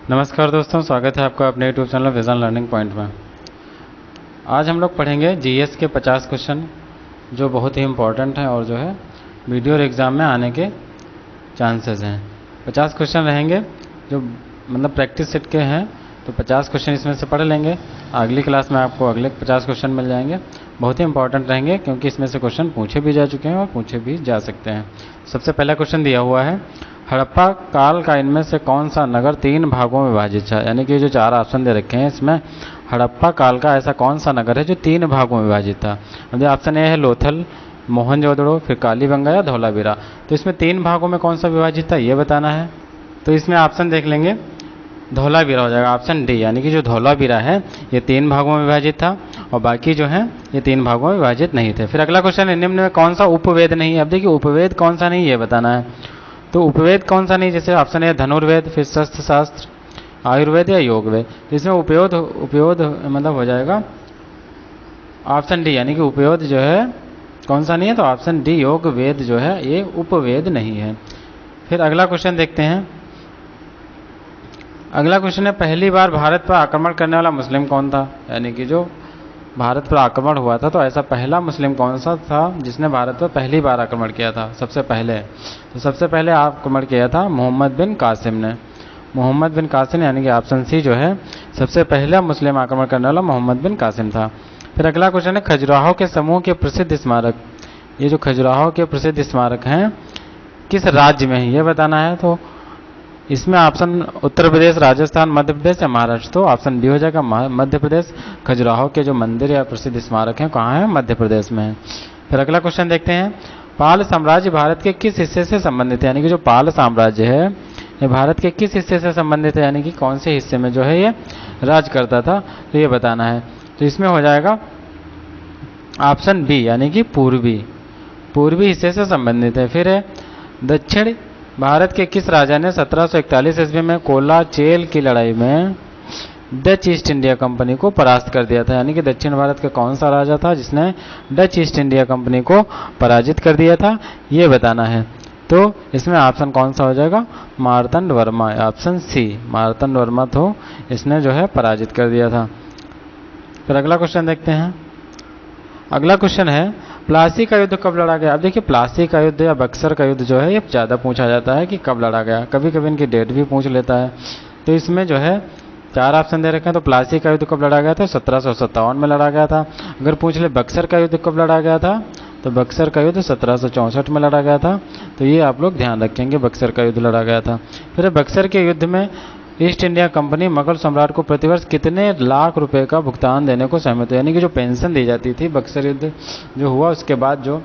नमस्कार दोस्तों, स्वागत है आपका अपने YouTube channel vision learning point में। आज हम लोग पढ़ेंगे जीएस के 50 क्वेश्चन जो बहुत ही इम्पोर्टेंट हैं और जो है वीडियो और एग्ज़ाम में आने के चांसेस हैं। 50 क्वेश्चन रहेंगे जो मतलब प्रैक्टिस सेट के हैं, तो 50 क्वेश्चन इसमें से पढ़ लेंगे। अगली क्लास में आपको अगले 50 क्वेश्चन मिल जाएंगे। बहुत ही इंपॉर्टेंट रहेंगे क्योंकि इसमें से क्वेश्चन पूछे भी जा चुके हैं और पूछे भी जा सकते हैं। सबसे पहला क्वेश्चन दिया हुआ है, हड़प्पा काल का इनमें से कौन सा नगर 3 भागों में विभाजित था। यानी कि जो 4 ऑप्शन दे रखे हैं इसमें हड़प्पा काल का ऐसा कौन सा नगर है जो 3 भागों में विभाजित था। अब ऑप्शन ए है लोथल, मोहनजोदड़ो, फिर कालीबंगा या धौलावीरा। तो इसमें 3 भागों में कौन सा विभाजित था ये बताना है। तो इसमें ऑप्शन देख लेंगे, धौलावीरा हो जाएगा ऑप्शन डी। यानी कि जो धौलावीरा है ये 3 भागों में विभाजित था और बाकी जो है ये 3 भागों में विभाजित नहीं थे। फिर अगला क्वेश्चन है, निम्न में कौन सा उपवेद नहीं है। अब देखिए उपवेद कौन सा नहीं ये बताना है। तो उपवेद कौन सा नहीं, जैसे ऑप्शन है धनुर्वेद, फिर शस्त्र शास्त्र, आयुर्वेद या योग वेद। इसमें उपयोद मतलब हो जाएगा ऑप्शन डी। यानी कि उपयोद जो है कौन सा नहीं है, तो ऑप्शन डी योग वेद जो है ये उपवेद नहीं है। फिर अगला क्वेश्चन देखते हैं। अगला क्वेश्चन है, पहली बार भारत पर आक्रमण करने वाला मुस्लिम कौन था। यानी कि जो भारत पर आक्रमण हुआ था तो ऐसा पहला मुस्लिम कौन सा था जिसने भारत पर पहली बार आक्रमण किया था सबसे पहले। तो सबसे पहले आक्रमण किया था मोहम्मद बिन कासिम ने। मोहम्मद बिन कासिम यानी कि ऑप्शन सी जो है सबसे पहला मुस्लिम आक्रमण करने वाला मोहम्मद बिन कासिम था। फिर अगला क्वेश्चन है, खजुराहो के समूह के प्रसिद्ध स्मारक। ये जो खजुराहो के प्रसिद्ध स्मारक हैं किस राज्य में है ये बताना है। तो इसमें ऑप्शन उत्तर प्रदेश, राजस्थान, मध्य प्रदेश या महाराष्ट्र। तो ऑप्शन बी हो जाएगा मध्य प्रदेश। खजुराहो के जो मंदिर या प्रसिद्ध स्मारक हैं कहाँ हैं, मध्य प्रदेश में है। फिर अगला क्वेश्चन देखते हैं, पाल साम्राज्य भारत के किस हिस्से से संबंधित है। यानी कि जो पाल साम्राज्य है ये भारत के किस हिस्से से संबंधित है, यानी कि कौन से हिस्से में जो है ये राज करता था, तो ये बताना है। तो इसमें हो जाएगा ऑप्शन बी यानी कि पूर्वी हिस्से से संबंधित है। फिर है, दक्षिण भारत के किस राजा ने 1741 ईस्वी में कोलाचेल की लड़ाई में डच ईस्ट इंडिया कंपनी को परास्त कर दिया था। यानी कि दक्षिण भारत का कौन सा राजा था जिसने डच ईस्ट इंडिया कंपनी को पराजित कर दिया था ये बताना है। तो इसमें ऑप्शन कौन सा हो जाएगा, मार्तंड वर्मा, ऑप्शन सी मार्तंड वर्मा तो इसने जो है पराजित कर दिया था। फिर अगला क्वेश्चन देखते हैं। अगला क्वेश्चन है, प्लासी का युद्ध कब लड़ा गया। अब देखिए प्लासी का युद्ध या बक्सर का युद्ध जो है ये ज़्यादा पूछा जाता है कि कब लड़ा गया, कभी कभी इनकी डेट भी पूछ लेता है। तो इसमें जो है 4 ऑप्शन दे रखे हैं। तो प्लासी का युद्ध कब लड़ा गया था, 1757 में लड़ा गया था। अगर पूछ ले बक्सर का युद्ध कब लड़ा गया था, तो बक्सर का युद्ध 1764 में लड़ा गया था। तो ये आप लोग ध्यान रखेंगे, बक्सर का युद्ध लड़ा गया था। फिर बक्सर के युद्ध में ईस्ट इंडिया कंपनी मुगल सम्राट को प्रतिवर्ष कितने लाख रुपए का भुगतान देने को सहमत हुई। यानी कि जो पेंशन दी जाती थी, बक्सर युद्ध जो हुआ उसके बाद जो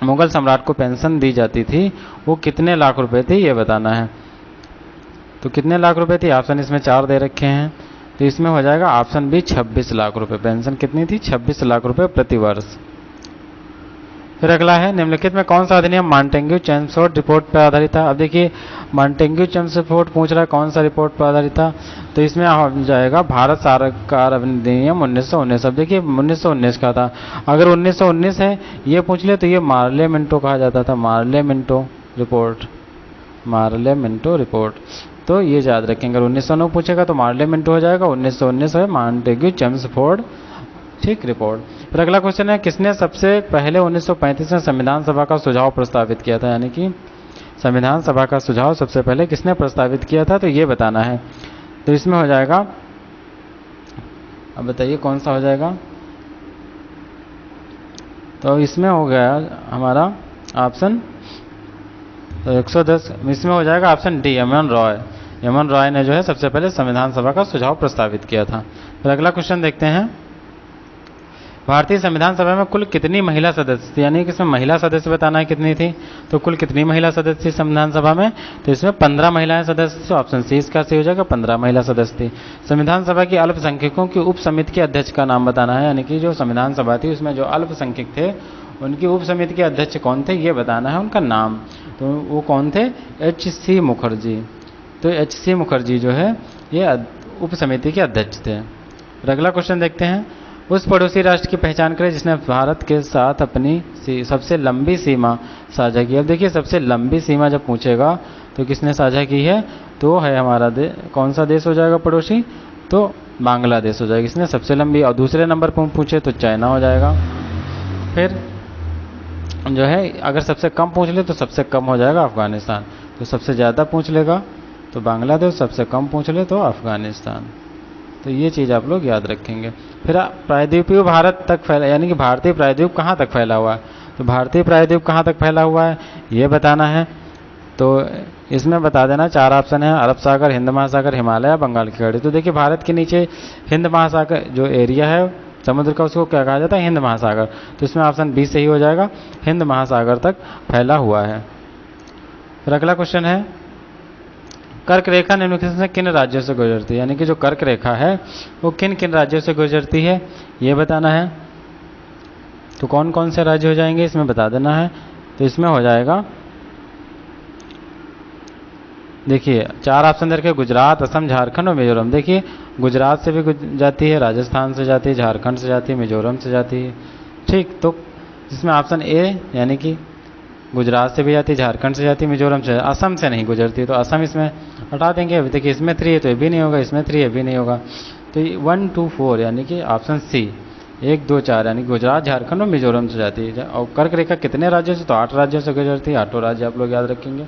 मुगल सम्राट को पेंशन दी जाती थी वो कितने लाख रुपए थी ये बताना है। तो कितने लाख रुपए थी, ऑप्शन इसमें 4 दे रखे हैं। तो इसमें हो जाएगा ऑप्शन बी 26 लाख रुपए। पेंशन कितनी थी, 26 लाख रुपए प्रतिवर्ष। फिर अगला है, निम्नलिखित में कौन सा अधिनियम मांटेग्यू चेम्सफोर्ड रिपोर्ट पर आधारित था। अब देखिए मांटेग्यू चेम्सफोर्ड पूछ रहा है कौन सा रिपोर्ट पर आधारित था। तो इसमें हो जाएगा भारत सरकार अधिनियम 1919। अब देखिए 1919 का था। अगर 1919 है ये पूछ ले तो ये मार्ले मिंटो कहा जाता था, मार्ले मिंटो रिपोर्ट। तो ये याद रखेंगे, अगर 1909 पूछेगा तो मार्ले मिंटो हो जाएगा, 1919 है मांटेग्यू चेम्सफोर्ड ठीक रिपोर्ट। फिर अगला क्वेश्चन है, किसने सबसे पहले 1935 में संविधान सभा का सुझाव प्रस्तावित किया था। यानी कि संविधान सभा का सुझाव सबसे पहले किसने प्रस्तावित किया था, तो ये बताना है। तो इसमें हो जाएगा, अब बताइए कौन सा हो जाएगा। तो इसमें हो गया हमारा ऑप्शन, तो 110 इसमें हो जाएगा option D M N Roy ने जो है सबसे पहले संविधान सभा का सुझाव प्रस्तावित किया था। फिर अगला क्वेश्चन देखते हैं, भारतीय संविधान सभा में कुल कितनी महिला सदस्य थी। यानी कि इसमें महिला सदस्य बताना है कितनी थी। तो कुल कितनी महिला सदस्य थी संविधान सभा में, तो इसमें 15 महिलाएं सदस्य थी। ऑप्शन सी इसका सही हो जाएगा, 15 महिला सदस्य थी। संविधान सभा की अल्पसंख्यकों की उप समिति के अध्यक्ष का नाम बताना है। यानी कि जो संविधान सभा थी उसमें जो अल्पसंख्यक थे उनकी उप समिति के अध्यक्ष कौन थे ये बताना है, उनका नाम। तो वो कौन थे, एच.सी. मुखर्जी। तो एच.सी. मुखर्जी जो है ये उप समिति के अध्यक्ष थे। फिर अगला क्वेश्चन देखते हैं, उस पड़ोसी राष्ट्र की पहचान करें जिसने भारत के साथ अपनी सबसे लंबी सीमा साझा की। अब देखिए सबसे लंबी सीमा जब पूछेगा तो किसने साझा की है? तो है हमारा कौन सा देश हो जाएगा पड़ोसी? तो बांग्लादेश हो जाएगा। इसने सबसे लंबी। और दूसरे नंबर पर पूछे तो चाइना हो जाएगा। फिर जो है अगर सबसे कम पूछ ले तो सबसे कम हो जाएगा अफगानिस्तान। तो सबसे ज़्यादा पूछ लेगा तो बांग्लादेश, सबसे कम पूछ ले तो अफगानिस्तान। तो ये चीज़ आप लोग याद रखेंगे। फिर प्रायद्वीपीय भारत तक फैला, यानी कि भारतीय प्रायद्वीप कहाँ तक फैला हुआ है? तो भारतीय प्रायद्वीप कहाँ तक फैला हुआ है ये बताना है। तो इसमें बता देना 4 ऑप्शन है, अरब सागर, हिंद महासागर, हिमालय, बंगाल की खाड़ी। तो देखिए भारत के नीचे हिंद महासागर जो एरिया है समुद्र का, उसको क्या कहा जाता है? हिंद महासागर। तो इसमें ऑप्शन बी सही हो जाएगा, हिंद महासागर तक फैला हुआ है। फिर अगला क्वेश्चन है, कर्क रेखा निम्नलिखित में से किन राज्यों से गुजरती है? यानी कि जो कर्क रेखा है वो किन किन राज्यों से गुजरती है ये बताना है। तो कौन कौन से राज्य हो जाएंगे इसमें बता देना है। तो इसमें हो जाएगा, देखिए 4 ऑप्शन दे रखे, गुजरात, असम, झारखंड और मिजोरम। देखिए गुजरात से भी जाती है, राजस्थान से जाती है, झारखंड से जाती है, मिजोरम से जाती है। ठीक, तो इसमें ऑप्शन ए यानी कि गुजरात से भी जाती है, झारखंड से जाती है, मिजोरम से। असम से नहीं गुजरती, तो असम इसमें हटा देंगे। अभी देखिए इसमें 3 है तो ये भी नहीं होगा, इसमें 3 है भी नहीं होगा। तो 1, 2, 4 यानी कि ऑप्शन सी 1, 2, 4 यानी गुजरात, झारखंड और मिजोरम से जाती है। और कर्क रेखा कितने राज्यों से? तो 8 राज्यों से गुजरती है। 8 राज्य आप लोग याद रखेंगे।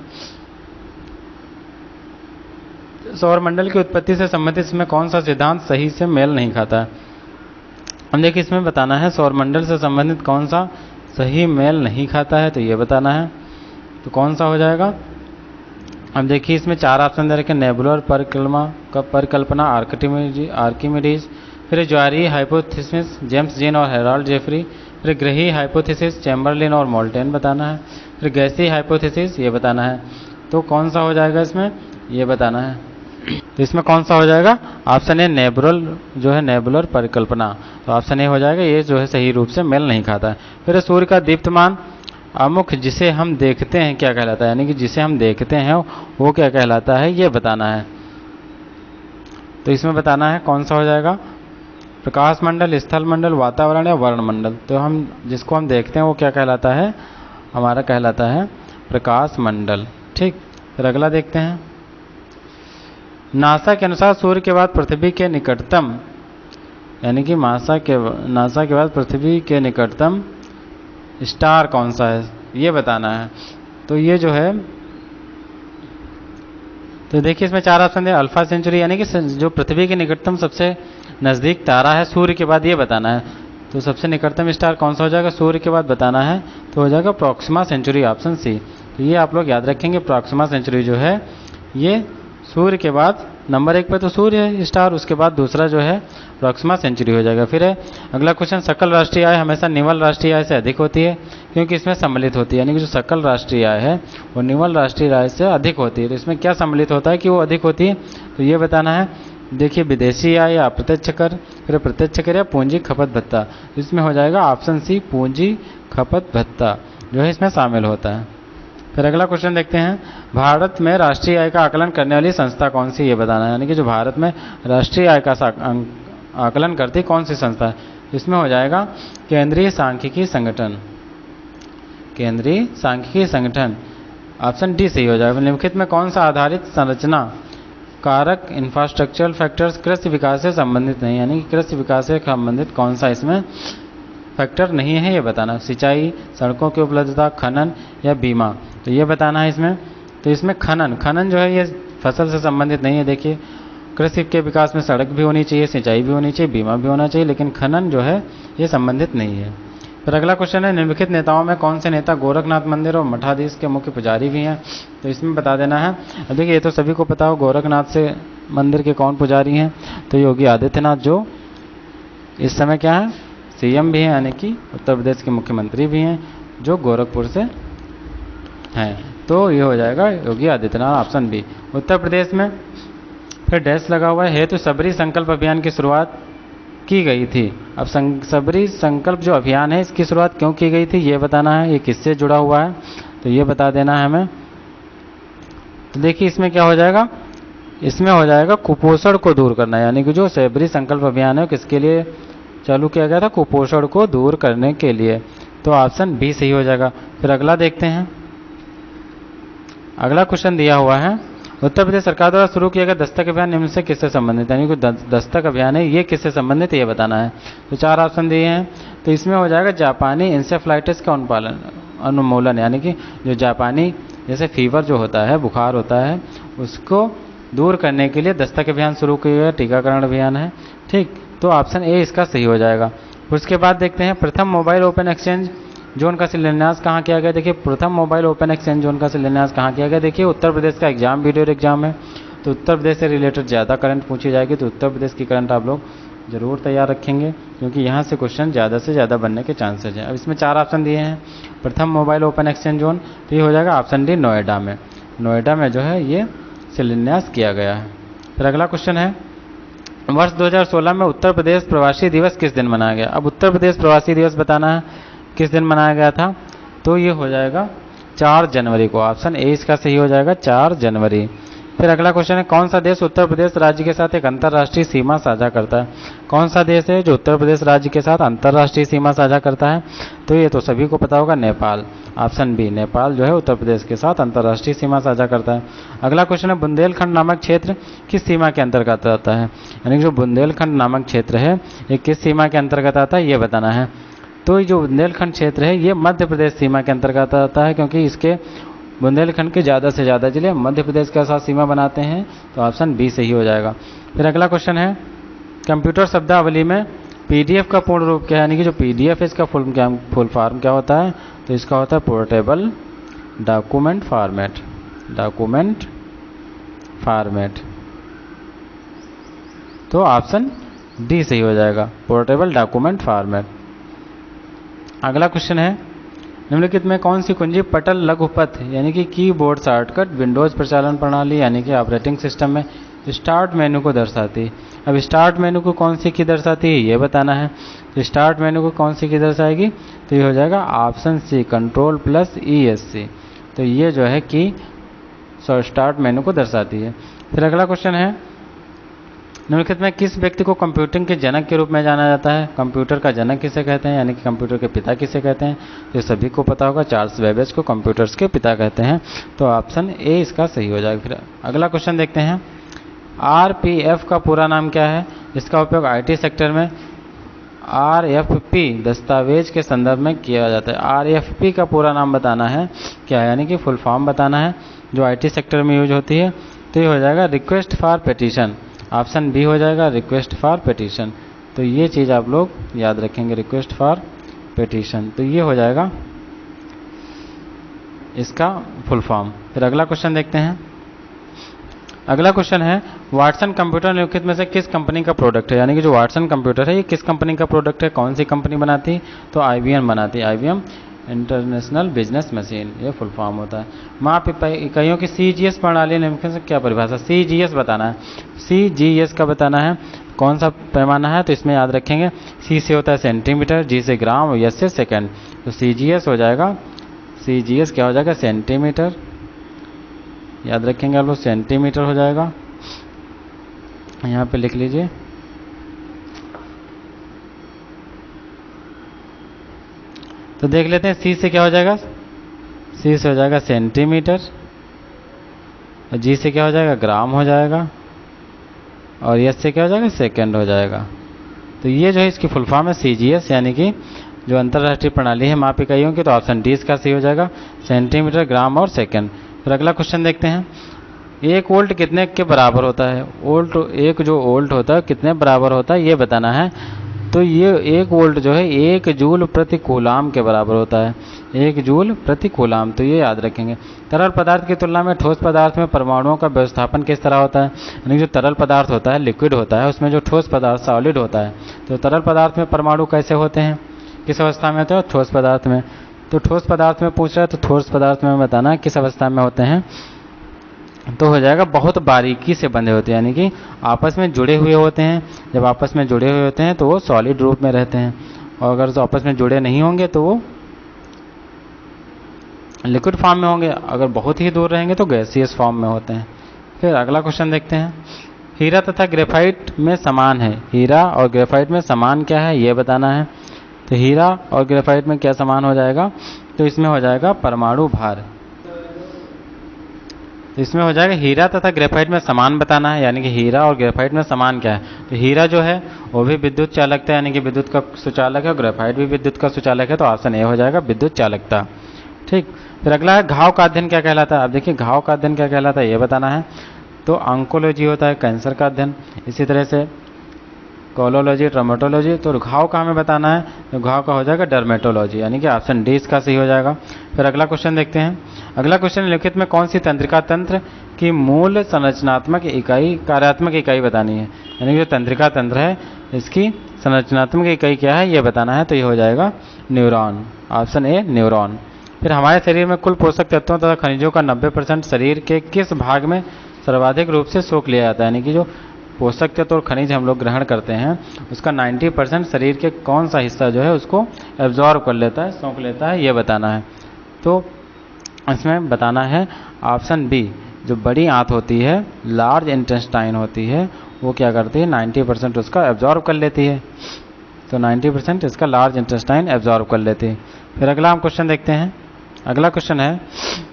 सौरमंडल की उत्पत्ति से संबंधित इसमें कौन सा सिद्धांत सही से मेल नहीं खाता है? हम देखिए इसमें बताना है सौरमंडल से संबंधित कौन सा सही मेल नहीं खाता है, तो ये बताना है। तो कौन सा हो जाएगा? अब देखिए इसमें 4 ऑप्शन दे रखे, नेबुलर परिकल्पना, आर्किमिडीज, फिर ज्वारीय हाइपोथेसिस, जेम्स जीन और हेराल्ड जेफरी, फिर ग्रहीय हाइपोथेसिस, चैम्बरलिन और मोल्टेन बताना है, फिर गैसीय हाइपोथेसिस ये बताना है। तो कौन सा हो जाएगा इसमें ये बताना है। तो इसमें कौन सा हो जाएगा? ऑप्शन ए नेबुलर परिकल्पना। तो ऑप्शन ए हो जाएगा, ये जो है सही रूप से मेल नहीं खाता है। फिर सूर्य का दीप्तमान अमुख जिसे हम देखते हैं क्या कहलाता है? यानी कि जिसे हम देखते हैं वो क्या कहलाता है ये बताना है। तो इसमें बताना है कौन सा हो जाएगा, प्रकाश मंडल, स्थल मंडल, वातावरण या वर्ण मंडल। तो हम जिसको हम देखते हैं वो क्या कहलाता है? हमारा कहलाता है प्रकाश मंडल। ठीक, फिर अगला देखते हैं। नासा के अनुसार सूर्य के बाद पृथ्वी के निकटतम, यानी कि नासा के बाद पृथ्वी के निकटतम स्टार कौन सा है ये बताना है। तो ये जो है, तो देखिए इसमें 4 ऑप्शन है, अल्फा सेंचुरी यानी कि जो पृथ्वी के निकटतम सबसे नज़दीक तारा है सूर्य के बाद ये बताना है। तो सबसे निकटतम स्टार कौन सा हो जाएगा सूर्य के बाद बताना है। तो हो जाएगा प्रॉक्सिमा सेंचुरी, ऑप्शन सी। तो ये आप लोग याद रखेंगे, प्रॉक्सिमा सेंचुरी जो है ये सूर्य के बाद नंबर 1 पे तो सूर्य है स्टार, उसके बाद दूसरा जो है प्रॉक्सिमा सेंचुरी हो जाएगा। फिर है अगला क्वेश्चन, सकल राष्ट्रीय आय हमेशा निवल राष्ट्रीय आय से अधिक होती है क्योंकि इसमें सम्मिलित होती है, यानी कि जो सकल राष्ट्रीय आय है वो निवल राष्ट्रीय आय से अधिक होती है। तो इसमें क्या सम्मिलित होता है कि वो अधिक होती है, तो ये बताना है। देखिए विदेशी आय या अप्रत्यक्ष कर, फिर प्रत्यक्ष कर या पूंजी खपत भत्ता। इसमें हो जाएगा ऑप्शन सी पूंजी खपत भत्ता जो है इसमें शामिल होता है। फिर अगला क्वेश्चन देखते हैं, भारत में राष्ट्रीय आय का आकलन करने वाली संस्था कौन सी ये बताना है, यानी कि जो भारत में राष्ट्रीय आय का आकलन करती कौन सी संस्था है। इसमें हो जाएगा केंद्रीय सांख्यिकी संगठन, केंद्रीय सांख्यिकी संगठन, ऑप्शन डी सही हो जाएगा। निम्नलिखित में कौन सा आधारित संरचना कारक इंफ्रास्ट्रक्चरल फैक्टर्स कृषि विकास से संबंधित नहीं, यानी कि कृषि विकास से संबंधित कौन सा इसमें फैक्टर नहीं है ये बताना। सिंचाई, सड़कों की उपलब्धता, खनन या बीमा, तो ये बताना है इसमें। तो इसमें खनन जो है ये फसल से संबंधित नहीं है। देखिए कृषि के विकास में सड़क भी होनी चाहिए, सिंचाई भी होनी चाहिए, बीमा भी होना चाहिए, लेकिन खनन जो है ये संबंधित नहीं है। फिर अगला क्वेश्चन है, निम्नलिखित नेताओं में कौन से नेता गोरखनाथ मंदिर और मठाधीश के मुख्य पुजारी भी हैं, तो इसमें बता देना है। अब देखिए ये तो सभी को पता हो गोरखनाथ से मंदिर के कौन पुजारी हैं, तो योगी आदित्यनाथ जो इस समय क्या है सीएम भी हैं, यानी कि उत्तर प्रदेश के मुख्यमंत्री भी हैं जो गोरखपुर से हैं। तो ये हो जाएगा योगी आदित्यनाथ, ऑप्शन बी। उत्तर प्रदेश में फिर डैश लगा हुआ है, हेतु सबरी संकल्प अभियान की शुरुआत की गई थी। अब सबरी संकल्प जो अभियान है इसकी शुरुआत क्यों की गई थी ये बताना है, ये किससे जुड़ा हुआ है तो ये बता देना है हमें। तो देखिए इसमें क्या हो जाएगा, इसमें हो जाएगा कुपोषण को दूर करना, यानी कि जो सबरी संकल्प अभियान है किसके लिए चालू किया गया था, कुपोषण को दूर करने के लिए। तो ऑप्शन बी सही हो जाएगा। फिर अगला देखते हैं, अगला क्वेश्चन दिया हुआ है, उत्तर प्रदेश सरकार द्वारा शुरू किया गया दस्तक अभियान निम्न से किससे संबंधित है, यानी कि दस्तक अभियान है ये किससे संबंधित है ये बताना है। तो 4 ऑप्शन दिए हैं, तो इसमें हो जाएगा जापानी इंसेफ्लाइटिस का उन्मूलन, यानी कि जो जापानी जैसे फीवर जो होता है, बुखार होता है, उसको दूर करने के लिए दस्तक अभियान शुरू किया गया, टीकाकरण अभियान है। ठीक, तो ऑप्शन ए इसका सही हो जाएगा। उसके बाद देखते हैं प्रथम मोबाइल ओपन एक्सचेंज जोन का शिलान्यास कहाँ किया गया। देखिए प्रथम मोबाइल ओपन एक्सचेंज जोन का शिलान्यास कहाँ किया गया। देखिए उत्तर प्रदेश का एग्जाम वीडियो एग्जाम है, तो उत्तर प्रदेश से रिलेटेड ज़्यादा करंट पूछी जाएगी, तो उत्तर प्रदेश की करंट आप लोग जरूर तैयार रखेंगे, क्योंकि यहाँ से क्वेश्चन ज़्यादा से ज़्यादा बनने के चांसेज हैं। अब इसमें 4 ऑप्शन दिए हैं, प्रथम मोबाइल ओपन एक्सचेंज जोन, तो ये हो जाएगा ऑप्शन डी नोएडा में। नोएडा में जो है ये शिलान्यास किया गया है। फिर अगला क्वेश्चन है, वर्ष 2016 में उत्तर प्रदेश प्रवासी दिवस किस दिन मनाया गया। अब उत्तर प्रदेश प्रवासी दिवस बताना है किस दिन मनाया गया था, तो ये हो जाएगा 4 जनवरी को। ऑप्शन ए इसका सही हो जाएगा, 4 जनवरी। फिर अगला क्वेश्चन है, कौन सा देश उत्तर प्रदेश राज्य के साथ एक अंतर्राष्ट्रीय सीमा साझा करता है। कौन सा देश है जो उत्तर प्रदेश राज्य के साथ अंतर्राष्ट्रीय सीमा साझा करता है, तो ये तो सभी को पता होगा, नेपाल। ऑप्शन बी, नेपाल जो है उत्तर प्रदेश के साथ अंतर्राष्ट्रीय सीमा साझा करता है। अगला क्वेश्चन है, बुंदेलखंड नामक क्षेत्र किस सीमा के अंतर्गत आता है, यानी जो बुंदेलखंड नामक क्षेत्र है ये किस सीमा के अंतर्गत आता है ये बताना है। तो ये जो बुंदेलखंड क्षेत्र है ये मध्य प्रदेश सीमा के अंतर्गत आता है, क्योंकि इसके बुंदेलखंड के ज़्यादा से ज़्यादा जिले मध्य प्रदेश के साथ सीमा बनाते हैं, तो ऑप्शन बी सही हो जाएगा। फिर अगला क्वेश्चन है, कंप्यूटर शब्दावली में पीडीएफ का पूर्ण रूप क्या है, यानी कि जो पीडीएफ है इसका फुल फॉर्म क्या होता है, तो इसका होता है portable document format. Document format, तो ऑप्शन डी सही हो जाएगा, पोर्टेबल डॉक्यूमेंट फॉर्मेट। अगला क्वेश्चन है, निम्नलिखित में कौन सी कुंजी पटल लघुपथ यानी कि कीबोर्ड शॉर्टकट विंडोज प्रचालन प्रणाली यानी कि ऑपरेटिंग सिस्टम में स्टार्ट मेनू को दर्शाती है। अब स्टार्ट मेनू को कौन सी की दर्शाती है ये बताना है। तो स्टार्ट मेनू को कौन सी की दर्शाएगी, तो ये हो जाएगा option C, control plus ESC। तो ये जो है कि स्टार्ट मेनू को दर्शाती है। फिर अगला क्वेश्चन है, निम्नलिखित में किस व्यक्ति को कंप्यूटिंग के जनक के रूप में जाना जाता है। कंप्यूटर का जनक किसे कहते हैं, यानी कि कंप्यूटर के पिता किसे कहते हैं, तो सभी को पता होगा, चार्ल्स बेबेज को कंप्यूटर्स के पिता कहते हैं, तो ऑप्शन ए इसका सही हो जाएगा। फिर अगला क्वेश्चन देखते हैं, RPF का पूरा नाम क्या है। इसका उपयोग IT सेक्टर में RFP दस्तावेज के संदर्भ में किया जाता है। RFP का पूरा नाम बताना है क्या है, यानी कि फुल फॉर्म बताना है, जो IT सेक्टर में यूज होती है, तो ये हो जाएगा request for petition. Option B हो जाएगा, रिक्वेस्ट फॉर पिटीशन। तो ये चीज़ आप लोग याद रखेंगे, रिक्वेस्ट फॉर पिटीशन, तो ये हो जाएगा इसका फुल फॉर्म। फिर अगला क्वेश्चन देखते हैं। अगला क्वेश्चन है, वाटसन कंप्यूटर निम्नलिखित में से किस कंपनी का प्रोडक्ट है, यानी कि जो वाटसन कंप्यूटर है ये किस कंपनी का प्रोडक्ट है, कौन सी कंपनी बनाती है, तो IBM बनाती है, IBM इंटरनेशनल बिजनेस मशीन, ये फुल फॉर्म होता है। माप इकाइयों की CGS प्रणाली निम्नलिखित से क्या परिभाषा। CGS बताना है, CGS का बताना है कौन सा पैमाना है, तो इसमें याद रखेंगे C से होता है सेंटीमीटर, G से ग्राम और S से सेकेंड, तो CGS हो जाएगा, CGS क्या हो जाएगा, सेंटीमीटर, याद रखेंगे आप लोग, सेंटीमीटर हो जाएगा, यहाँ पे लिख लीजिए। तो देख लेते हैं, C से क्या हो जाएगा, C से हो जाएगा सेंटीमीटर, और G से क्या हो जाएगा, ग्राम हो जाएगा, और S से क्या हो जाएगा, सेकंड हो जाएगा। तो ये जो है इसकी फुल फॉर्म है CGS, यानी कि जो अंतर्राष्ट्रीय प्रणाली है माप इकाइयों की, तो ऑप्शन डी इसका सही हो जाएगा, सेंटीमीटर, ग्राम और सेकंड। फिर अगला क्वेश्चन देखते हैं, 1 वोल्ट कितने के बराबर होता है। वोल्ट, एक जो वोल्ट होता है कितने बराबर होता है ये बताना है। तो ये 1 वोल्ट जो है 1 जूल प्रति कूलाम के बराबर होता है, 1 जूल प्रति कूलाम, तो ये याद रखेंगे। तरल पदार्थ की तुलना में ठोस पदार्थ में परमाणुओं का व्यवस्थापन किस तरह होता है, यानी जो तरल पदार्थ होता है, लिक्विड होता है, उसमें जो ठोस पदार्थ सॉलिड होता है, तो तरल पदार्थ में परमाणु कैसे होते हैं, किस अवस्था में होते हैं, ठोस पदार्थ में। तो ठोस पदार्थ में पूछ रहा है, तो ठोस पदार्थ में बताना किस अवस्था में होते हैं, तो हो जाएगा बहुत बारीकी से बंधे होते हैं, यानी कि आपस में जुड़े हुए होते हैं। जब आपस में जुड़े हुए होते हैं तो वो सॉलिड रूप में रहते हैं, और अगर तो आपस में जुड़े नहीं होंगे तो वो लिक्विड फॉर्म में होंगे, अगर बहुत ही दूर रहेंगे तो गैसियस फॉर्म में होते हैं। फिर अगला क्वेश्चन देखते हैं, हीरा तथा ग्रेफाइट में समान है। हीरा और ग्रेफाइट में समान क्या है ये बताना है। तो हीरा और ग्रेफाइट में क्या समान हो जाएगा, तो इसमें हो जाएगा परमाणु भार। तो इसमें हो जाएगा हीरा तथा ग्रेफाइट में समान बताना है, यानी कि हीरा और ग्रेफाइट में समान क्या है। तो हीरा जो है वो भी विद्युत चालकता यानी कि विद्युत का सुचालक है, और ग्रेफाइट भी विद्युत का सुचालक है। तो ऑप्शन ए हो जाएगा विद्युत चालकता। ठीक, फिर अगला है घाव का अध्ययन क्या कहलाता है। अब देखिए घाव का अध्ययन क्या कहलाता है ये बताना है। तो ऑन्कोलॉजी होता है कैंसर का अध्ययन, इसी तरह से कोलोलॉजी, ट्रोमेटोलॉजी। तो घाव का हमें बताना है, तो घाव का हो जाएगा डर्मेटोलॉजी, यानी कि ऑप्शन डी इसका सही हो जाएगा। फिर अगला क्वेश्चन देखते हैं। अगला क्वेश्चन निम्नलिखित में कौन सी तंत्रिका तंत्र की मूल संरचनात्मक इकाई कार्यात्मक इकाई बतानी है, यानी कि जो तंत्रिका तंत्र है इसकी संरचनात्मक इकाई क्या है ये बताना है। तो ये हो जाएगा न्यूरॉन, ऑप्शन ए न्यूरॉन। फिर हमारे शरीर में कुल पोषक तत्वों तथा खनिजों का 90% शरीर के किस भाग में सर्वाधिक रूप से सोख लिया जाता है, यानी कि जो पोषक तत्व और खनिज हम लोग ग्रहण करते हैं उसका 90% शरीर के कौन सा हिस्सा जो है उसको एब्जॉर्ब कर लेता है, सोख लेता है, ये बताना है। तो इसमें बताना है ऑप्शन बी, जो बड़ी आंत होती है, लार्ज इंटेस्टाइन होती है, वो क्या करती है 90% उसका एब्जॉर्ब कर लेती है। तो 90% इसका लार्ज इंटेस्टाइन एब्जॉर्ब कर लेती है। फिर अगला हम क्वेश्चन देखते हैं। अगला क्वेश्चन है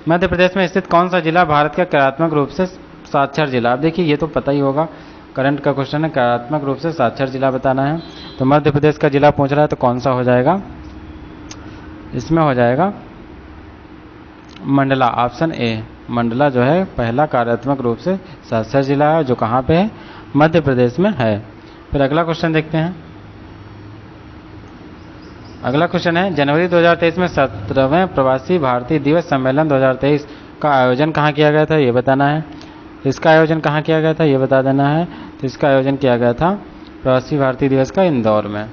मध्य प्रदेश में स्थित कौन सा जिला भारत का कार्यात्मक रूप से साक्षर जिला। अब देखिए ये तो पता ही होगा, करंट का क्वेश्चन है, कार्यात्मक रूप से साक्षर जिला बताना है। तो मध्य प्रदेश का जिला पूछ रहा है तो कौन सा हो जाएगा, इसमें हो जाएगा मंडला, ऑप्शन ए। मंडला जो है पहला कार्यात्मक रूप से साक्षर जिला है, जो कहाँ पे है, मध्य प्रदेश में है। फिर अगला क्वेश्चन देखते हैं। अगला क्वेश्चन है जनवरी 2023 में 17वें प्रवासी भारतीय दिवस सम्मेलन 2023 का आयोजन कहाँ किया गया था ये बताना है। इसका आयोजन कहाँ किया गया था ये बता देना है। तो इसका आयोजन किया गया था प्रवासी भारतीय दिवस का इंदौर में।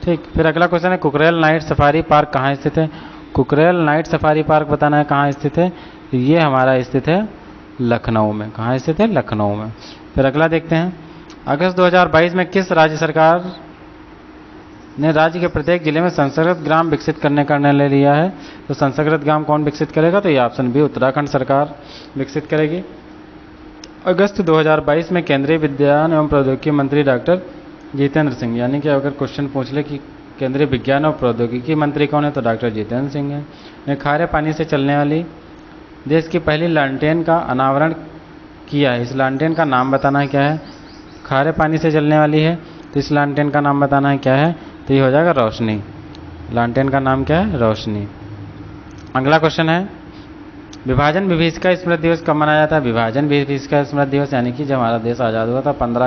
ठीक, फिर अगला क्वेश्चन है कुकरेल नाइट सफारी पार्क कहाँ स्थित है। कुकरेल नाइट सफारी पार्क बताना है कहाँ स्थित है। तो ये हमारा स्थित है लखनऊ में। कहाँ स्थित है, लखनऊ में। फिर अगला देखते हैं अगस्त 2022 में किस राज्य सरकार ने राज्य के प्रत्येक जिले में संस्कृत ग्राम विकसित करने का निर्णय लिया है। तो संस्कृत ग्राम कौन विकसित करेगा, तो ये ऑप्शन बी उत्तराखंड सरकार विकसित करेगी। अगस्त 2022 में केंद्रीय विज्ञान एवं प्रौद्योगिकी मंत्री डॉक्टर जितेंद्र सिंह, यानी कि अगर क्वेश्चन पूछ ले कि केंद्रीय विज्ञान और प्रौद्योगिकी मंत्री कौन है तो डॉक्टर जितेंद्र सिंह है, ने खारे पानी से चलने वाली देश की पहली लालटेन का अनावरण किया है। इस लालटेन का नाम बताना है क्या है। खारे पानी से चलने वाली है तो इस लालटेन का नाम बताना है क्या है। तो ये हो जाएगा रोशनी। लालटेन का नाम क्या है, रोशनी। अगला क्वेश्चन है विभाजन विभीषिका स्मृति दिवस कब मनाया जाता है। विभाजन विभीषिका स्मृति दिवस यानी कि जब हमारा देश आज़ाद हुआ था 15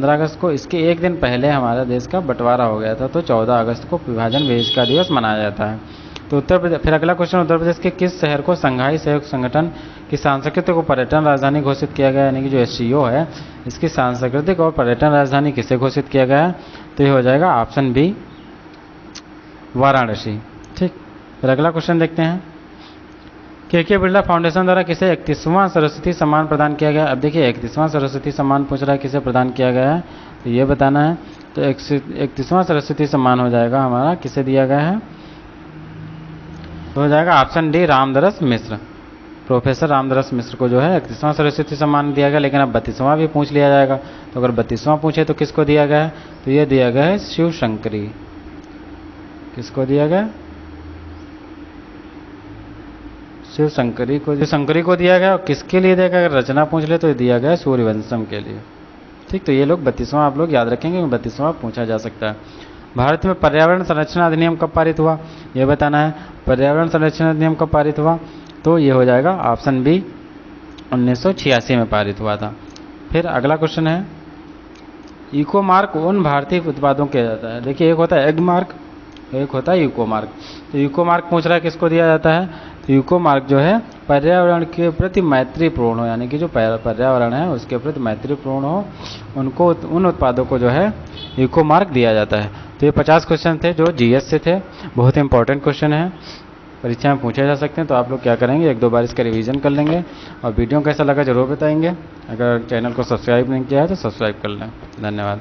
अगस्त को, इसके एक दिन पहले हमारे देश का बंटवारा हो गया था। तो 14 अगस्त को विभाजन विभीषिका दिवस मनाया जाता है। तो उत्तर प्रदेश। फिर अगला क्वेश्चन उत्तर प्रदेश के किस शहर को संघाई सहयोग संगठन की सांस्कृतिक और पर्यटन राजधानी घोषित किया गया, यानी कि जो एससीओ है इसकी सांस्कृतिक और पर्यटन राजधानी किसे घोषित किया गया है। तो ये हो जाएगा ऑप्शन बी वाराणसी। ठीक, फिर अगला क्वेश्चन देखते हैं के बिरला फाउंडेशन द्वारा किसे 31वां सरस्वती सम्मान प्रदान किया गया। अब देखिए 31वां सरस्वती सम्मान पूछ रहा है किसे प्रदान किया गया है, तो ये बताना है। तो 31वां सरस्वती सम्मान हो जाएगा हमारा किसे दिया गया है, तो हो जाएगा ऑप्शन डी रामदरस मिश्र। प्रोफेसर रामदरस मिश्र को जो है 31वां सरस्वती सम्मान दिया गया। लेकिन अब 32वां भी पूछ लिया जाएगा, तो अगर 32वां पूछे तो किसको दिया गया है, तो ये दिया गया है शिव शंकरी। किसको दिया गया, शिव शंकरी को दिया गया। और किसके लिए दिया गया, अगर रचना पूछ ले तो दिया गया सूर्यवंशम के लिए। ठीक, तो ये लोग 32वां आप लोग याद रखेंगे, 32वां पूछा जा सकता है। भारत में पर्यावरण संरक्षण अधिनियम कब पारित हुआ, यह बताना है। पर्यावरण संरक्षण अधिनियम कब पारित हुआ, तो ये हो जाएगा ऑप्शन बी 1986 में पारित हुआ था। फिर अगला क्वेश्चन है इको मार्क उन भारतीय उत्पादों किया जाता है। देखिए एक होता है एग मार्क, एक होता है इको मार्क। तो इको मार्क पूछ रहा है किसको दिया जाता है, तो इको मार्क जो है पर्यावरण के प्रति मैत्रीपूर्ण हो, यानी कि जो पर्यावरण है उसके प्रति मैत्रीपूर्ण हो, उनको उन उत्पादों को जो है इको मार्क दिया जाता है। तो ये 50 क्वेश्चन थे जो जीएस से थे, बहुत इंपॉर्टेंट क्वेश्चन है, परीक्षा में पूछे जा सकते हैं। तो आप लोग क्या करेंगे, 1-2 बार इसका रिवीजन कर लेंगे और वीडियो कैसा लगा जरूर बताएंगे। अगर चैनल को सब्सक्राइब नहीं किया है तो सब्सक्राइब कर लें। धन्यवाद।